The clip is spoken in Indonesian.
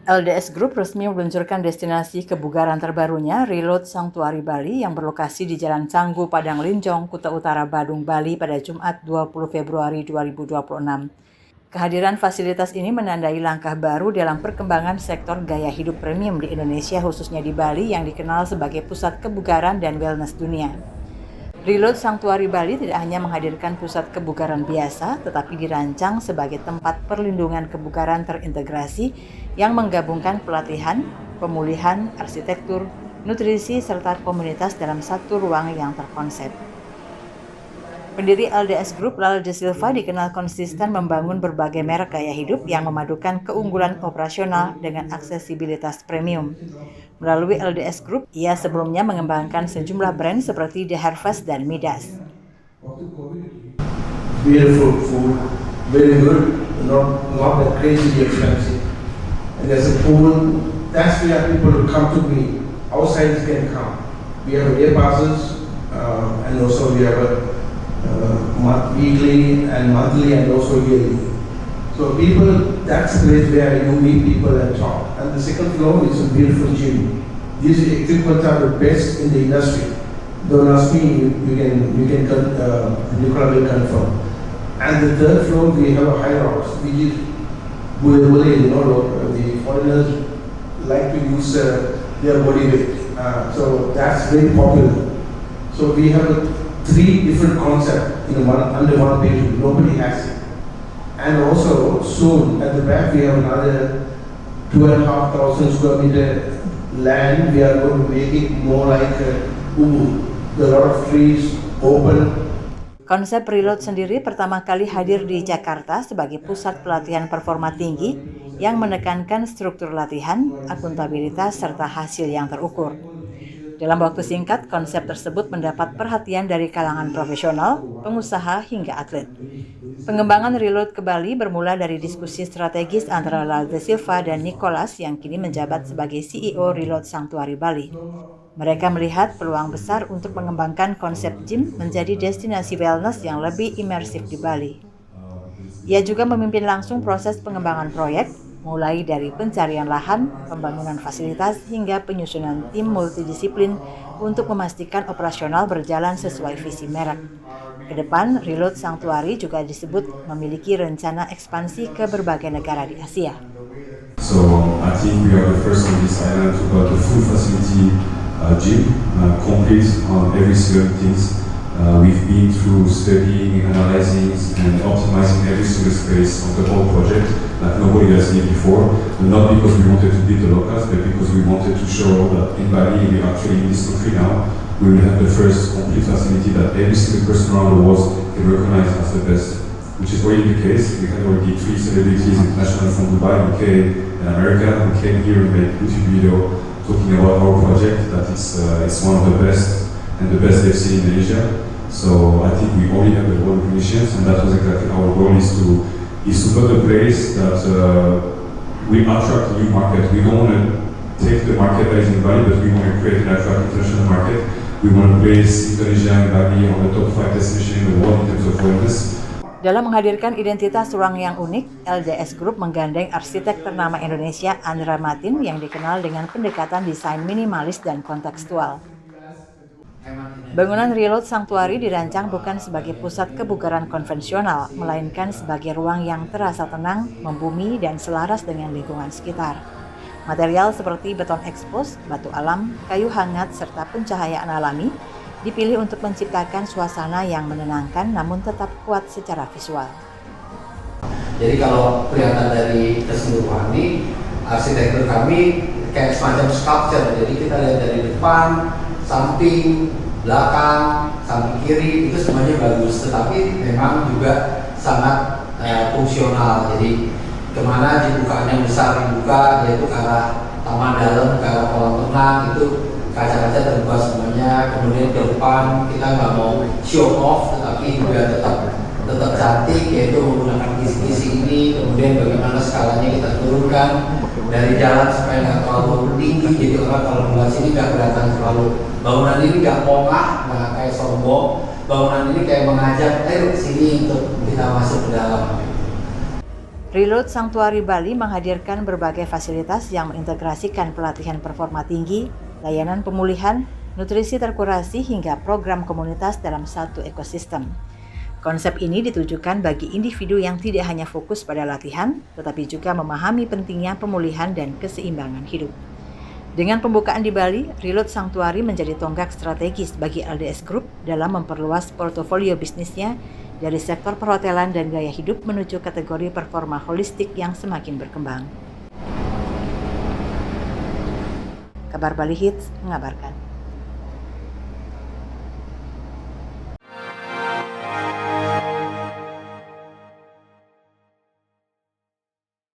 LDS Group resmi meluncurkan destinasi kebugaran terbarunya, Reload Sanctuary Bali yang berlokasi di Jalan Canggu, Padang Linjong, Kuta Utara, Badung, Bali pada Jumat 20 Februari 2026. Kehadiran fasilitas ini menandai langkah baru dalam perkembangan sektor gaya hidup premium di Indonesia, khususnya di Bali yang dikenal sebagai pusat kebugaran dan wellness dunia. Reload Sanctuary Bali tidak hanya menghadirkan pusat kebugaran biasa, tetapi dirancang sebagai tempat perlindungan kebugaran terintegrasi yang menggabungkan pelatihan, pemulihan, arsitektur, nutrisi, serta komunitas dalam satu ruang yang terkonsep. Pendiri LDS Group, Lal De Silva, dikenal konsisten membangun berbagai merek gaya hidup yang memadukan keunggulan operasional dengan aksesibilitas premium. Melalui LDS Group, ia sebelumnya mengembangkan sejumlah brand seperti The Harvest dan Midas. Beautiful food, very good, not that crazy expensive. And there's a pool, that's where people will come to me. Outsiders can come. We have day passes, and also we have a weekly and monthly and also yearly. So people, that's the place where you meet people and talk. And the second floor is a beautiful gym. These equipment are the best in the industry. Don't ask me, Nicola will confirm. And the third floor we have a high rocks, which is the foreigners like to use their body weight. So that's very popular. So we have three different concepts under one building. Nobody has it. And also soon at the back we have another 2,500 square meter land. We are going to make it more like Ubud. There are a lot of trees, open. Konsep Reload sendiri pertama kali hadir di Jakarta sebagai pusat pelatihan performa tinggi yang menekankan struktur latihan, akuntabilitas, serta hasil yang terukur. Dalam waktu singkat, konsep tersebut mendapat perhatian dari kalangan profesional, pengusaha, hingga atlet. Pengembangan Reload ke Bali bermula dari diskusi strategis antara Lal De Silva dan Nicholas yang kini menjabat sebagai CEO Reload Sanctuary Bali. Mereka melihat peluang besar untuk mengembangkan konsep gym menjadi destinasi wellness yang lebih imersif di Bali. Ia juga memimpin langsung proses pengembangan proyek, mulai dari pencarian lahan, pembangunan fasilitas, hingga penyusunan tim multidisiplin untuk memastikan operasional berjalan sesuai visi merek. Kedepan, Reload Sanctuary juga disebut memiliki rencana ekspansi ke berbagai negara di Asia. So I think we are the first on this island to build a full facility gym, complete on every single things. We've been through studying, analyzing, and optimizing every single space of the whole project like nobody has did before. And not because we wanted to beat the locals, but because we wanted to show that in Bali, we are actually in this country now, we will have the first complete facility that every single person around the world can recognize as the best, which is already the case. We had already 3 celebrities internationally from Dubai, UK, and America who came here and made a YouTube video talking about our project, that it's one of the best and the best they've seen in Asia. So I think we already have the whole conditions, and that was exactly our goal, is to build a place that we attract a new market. We don't want to take the market that is in Bali, but we want to create an attractive international market. We want to place Indonesia and Bali on the top 5 destination in the world in terms of wellness. Dalam menghadirkan identitas ruang yang unik, LDS Group menggandeng arsitek ternama Indonesia Andra Matin yang dikenal dengan pendekatan desain minimalis dan kontekstual. Bangunan Reload Sanctuary dirancang bukan sebagai pusat kebugaran konvensional, melainkan sebagai ruang yang terasa tenang, membumi, dan selaras dengan lingkungan sekitar. Material seperti beton ekspos, batu alam, kayu hangat, serta pencahayaan alami dipilih untuk menciptakan suasana yang menenangkan namun tetap kuat secara visual. Jadi kalau kelihatan dari keseluruhan ini, arsitektur kami kayak semacam sculpture. Jadi kita lihat dari depan, samping, belakang, samping kiri, itu semuanya bagus. Tetapi memang juga sangat fungsional. Jadi kemana dibukaan yang besar dibuka, yaitu ke arah taman dalam, ke arah kolam renang, itu kaca-kaca terbuka semuanya. Kemudian ke depan kita nggak mau show off, tetapi juga tetap cantik, yaitu menggunakan kisi-kisi ini. Kemudian bagaimana skalanya kita turunkan dari jalan supaya nggak terlalu tinggi, jadi orang kalau melihat sini nggak kelihatan terlalu. Bangunan ini nggak pongah, nggak kayak sombong. Bangunan ini kayak mengajak, ayo sini untuk kita masuk ke dalam. Reload Sanctuary Bali menghadirkan berbagai fasilitas yang mengintegrasikan pelatihan performa tinggi, layanan pemulihan, nutrisi terkurasi hingga program komunitas dalam satu ekosistem. Konsep ini ditujukan bagi individu yang tidak hanya fokus pada latihan, tetapi juga memahami pentingnya pemulihan dan keseimbangan hidup. Dengan pembukaan di Bali, Reload Sanctuary menjadi tonggak strategis bagi LDS Group dalam memperluas portofolio bisnisnya dari sektor perhotelan dan gaya hidup menuju kategori performa holistik yang semakin berkembang. Kabar Bali Hits mengabarkan.